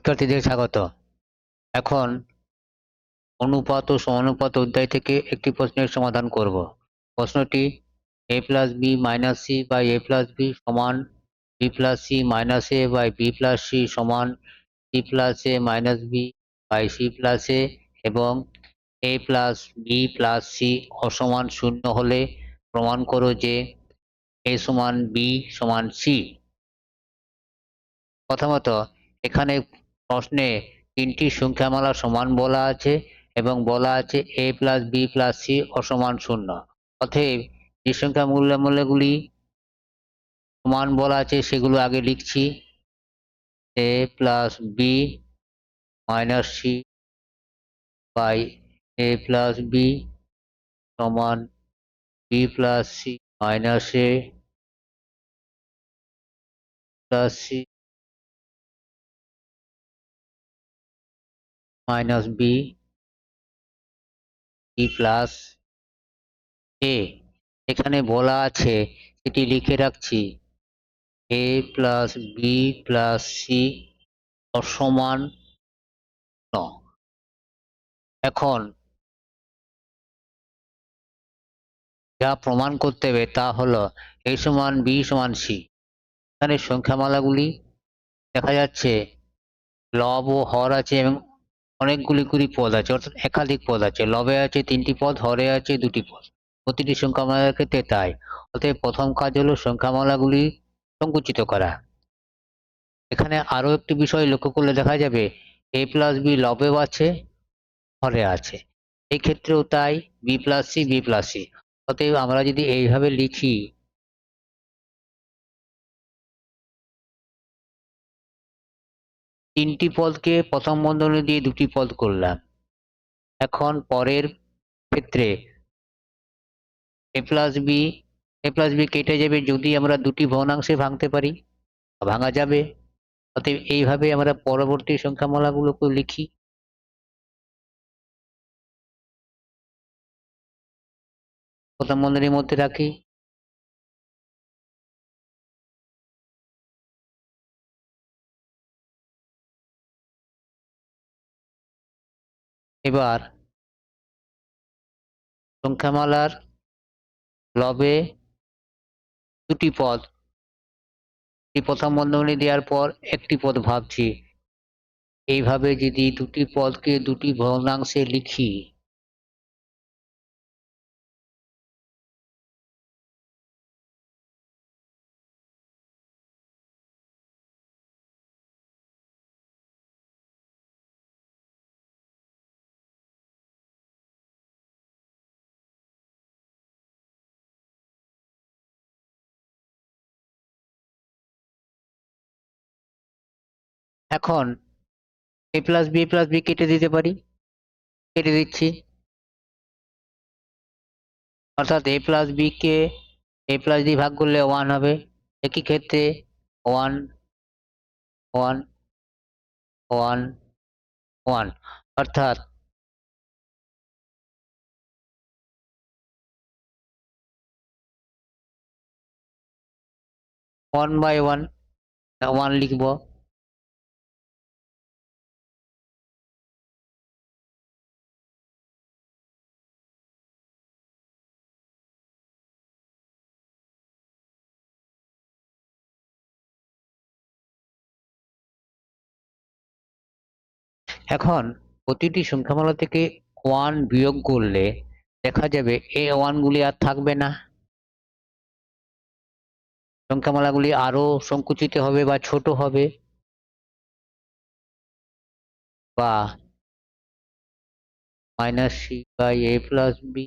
শিক্ষার্থীদের স্বাগত। এখন অনুপাত ও সমানুপাত অধ্যায় থেকে একটি প্রশ্নের সমাধান করব। প্রশ্নটি a plus B minus C by a plus B সমান b plus C minus a by b plus C সমান c plus a minus B by c plus a এবং a plus B plus C অসমান শূন্য হলে প্রমাণ করো যে a সমান b সমান c। প্রথমত, এখানে প্রশ্নে তিনটি সংখ্যামালা সমান বলা আছে এবং বলা আছে a plus B plus C অসমান শূন্য। অতএব যে সংখ্যা মূল্যগুলি সমান বলা আছে সেগুলো আগে লিখছি। a plus B minus C by a plus B সমান b plus C minus a plus C minus B C plus a। এখানে বলা আছে সেটি লিখে রাখছি, a plus B plus C অসমান ন। এখন যা প্রমাণ করতে হবে তা হলো a সমান b সমান c। এখানে সংখ্যামালাগুলি দেখা যাচ্ছে লব ও হর আছে এবং অনেকগুলি পদ আছে, অর্থাৎ একাধিক পদ আছে। লবে আছে 3টি পদ, হরে আছে 2টি পদ। প্রতিটি সংখ্যামালার ক্ষেত্রে তাই। অতএব প্রথম কাজ হলো সংখ্যামালাগুলি সংকুচিত করা। এখানে আরো একটি বিষয় লক্ষ্য করলে দেখা যাবে a প্লাস বি লবেও আছে, হরে আছে। এই ক্ষেত্রেও তাই, B plus C B plus C. অতএব আমরা যদি এইভাবে লিখি, তিনটি পদকে প্রথম বন্ধনী দিয়ে দুটি পদ করলাম। এখন পরের ক্ষেত্রে এ প্লাস বি কেটে যাবে যদি আমরা দুটি ভগ্নাংশে ভাঙতে পারি, ভাঙা যাবে। অতএব এইভাবে আমরা পরবর্তী সংখ্যামালাগুলোকে লিখি। প্রথম বন্ধনীর মধ্যে রাখি। এবার সংখ্যামালার লবে দুটি পদ, প্রথম বন্ধনী দেওয়ার পর একটি পদ ভাবছি। এইভাবে যদি দুটি পদকে দুটি ভগ্নাংশে লিখি, এখন a প্লাস বি কেটে দিতে পারি, কেটে দিচ্ছি। অর্থাৎ a প্লাস বি কে a প্লাস দিয়ে ভাগ করলে 1 হবে। একই ক্ষেত্রে 1 1 1 1, অর্থাৎ 1/1 1 লিখব। এখন প্রতিটি সংখ্যামালা থেকে 1 বিয়োগ করলে দেখা যাবে এই 1 গুলি আর থাকবে না। সংখ্যামালাগুলি আরো সংকুচিত হবে বা ছোট হবে, বা minus C by a plus B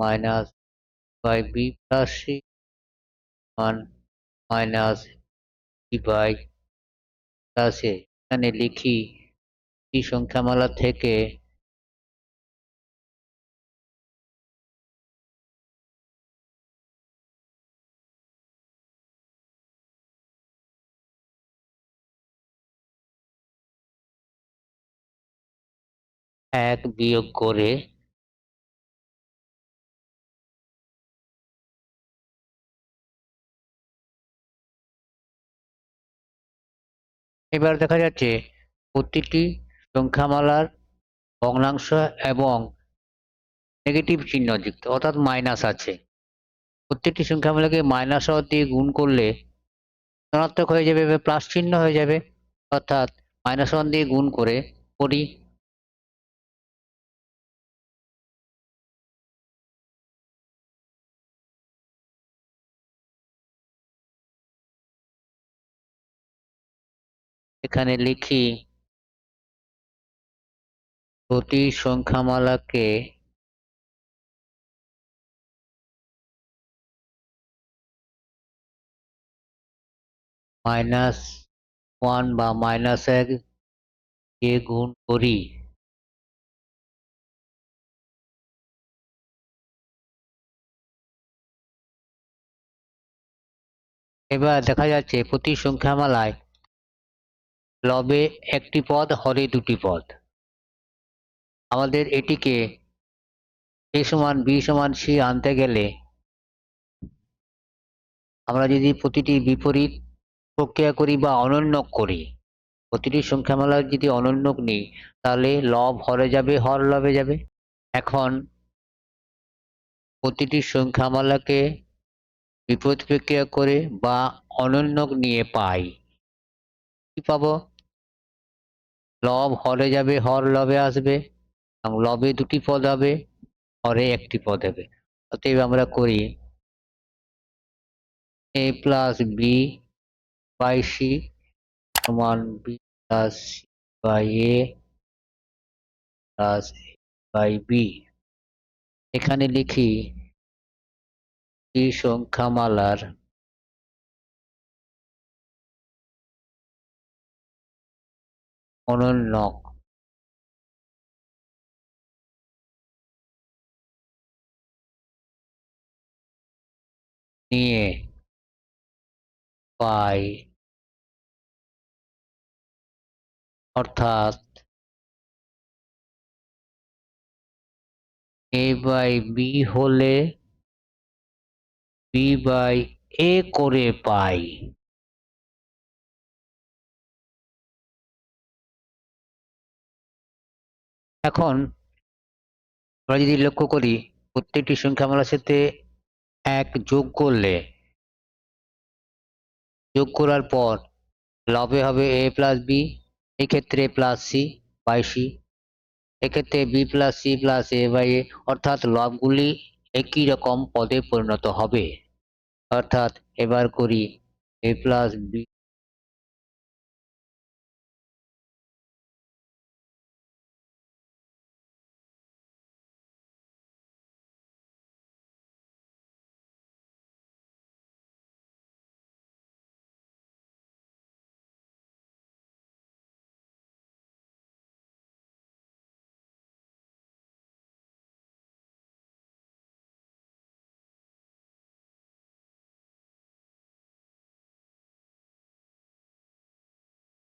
minus by B plus C minus B by plus A. এখানে লিখি এই সংখ্যামালা থেকে এক বিয়োগ করে এবার দেখা যাচ্ছে প্রতিটি সংখ্যামালার ভগ্নাংশ এবং নেগেটিভ চিহ্ন যুক্ত অর্থাৎ মাইনাস আছে। প্রত্যেকটি সংখ্যামালাকে মাইনাস দিয়ে গুণ করলে ধনাত্মক হয়ে যাবে বা প্লাস চিহ্ন হয়ে যাবে, অর্থাৎ -1 দিয়ে গুণ করে করি। এখানে লিখি প্রতি সংখ্যামালাকে -1 বা -1 দিয়ে গুণ করি। এবার দেখা যাচ্ছে প্রতি সংখ্যামালায় লবে একটি পদ, হরে দুটি পদ। আমাদের এটিকে a সমান b সমান c আনতে গেলে আমরা যদি প্রতিটি বিপরীত প্রক্রিয়া করি বা অনন্যক করি, প্রতিটি সংখ্যামালার যদি অনন্যক নিই তাহলে লব হরে যাবে, হর লবে যাবে। এখন প্রতিটি সংখ্যামালাকে বিপরীত প্রক্রিয়া করে বা অনন্যক নিয়ে পাই, কি পাবো? লব হরে যাবে, হর লবে আসবে এবং লবে দুটি পদ হবে, হরে একটি পদ হবে। অতএব আমরা করি a plus B by C সমান B plus C by A plus by B. এখানে লিখি এই সংখ্যামালার অনন্যক নিয়ে পাই, অর্থাৎ a বাই বি হলে বি বাই এ করে পাই। এখন আমরা যদি লক্ষ্য করি প্রত্যেকটি সংখ্যামালার সাথে এক যোগ করলে, যোগ করার পর লবে হবে a প্লাস বি, এক্ষেত্রে প্লাস সি বাই সি, এক্ষেত্রে B plus C plus A by A, অর্থাৎ লবগুলি একই রকম পদে পরিণত হবে। অর্থাৎ এবার করি a প্লাস বি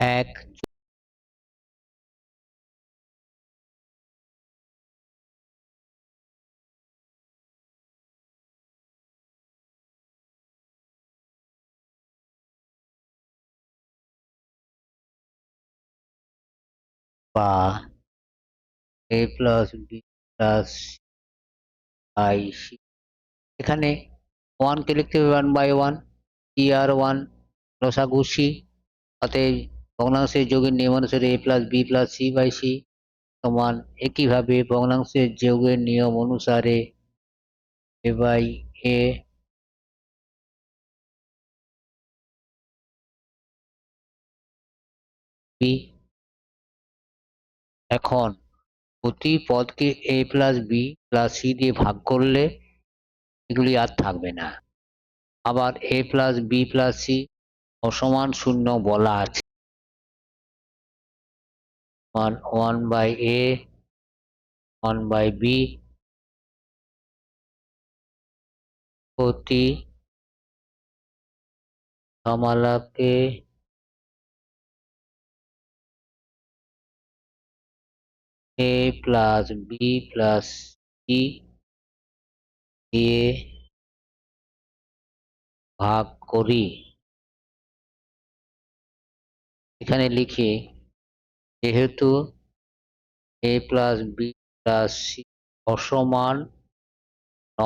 এক বা a plus B plus I C. এখানে 1 কে লিখতে হবে 1/1, ই আর 1 লসাগু সি। অতএব ভগ্নাংশের যোগের নিয়ম অনুসারে a plus B plus C by C সমান, একইভাবে ভগ্নাংশের যোগের নিয়ম অনুসারে a বাই এ বি। এখন প্রতি পদকে a plus B plus C দিয়ে ভাগ করলে এগুলি আর থাকবে না। আবার a plus B plus C অসমান শূন্য বলা আছে, 1/a 1/b প্রতি সংখ্যামালাকে a plus B plus C দিয়ে ভাগ করি। এখানে লিখি যেহেতু a plus B plus C অসমান ন।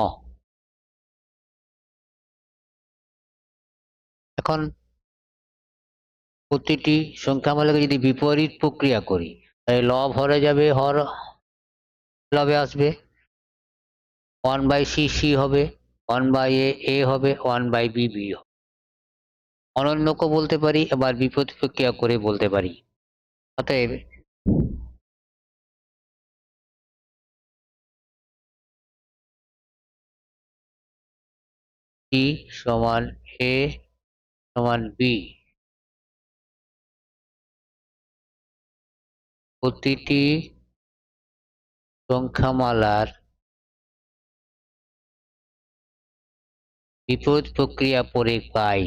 এখন প্রতিটি সংখ্যামালাকে যদি বিপরীত প্রক্রিয়া করি তাহলে লব হরে যাবে, হর লবে আসবে, 1/c c হবে, 1/a a হবে, 1/b b হবে। অনন্যকে বলতে পারি, আবার বিপরীত প্রক্রিয়া করে বলতে পারি। অতএব c সমান a সমান b, প্রতিটি সংখ্যামালার বিপরীত প্রক্রিয়া পরে পাই।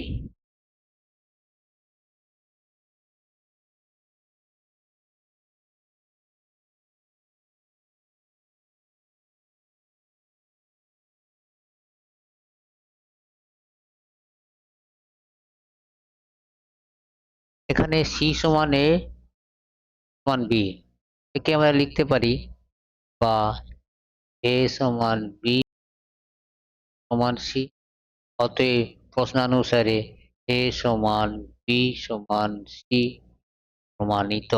এখানে c সমান a সমান b, একে আমরা লিখতে পারি বা a সমান b সমান c। অতএব প্রশ্নানুসারে a সমান b সমান c প্রমাণিত।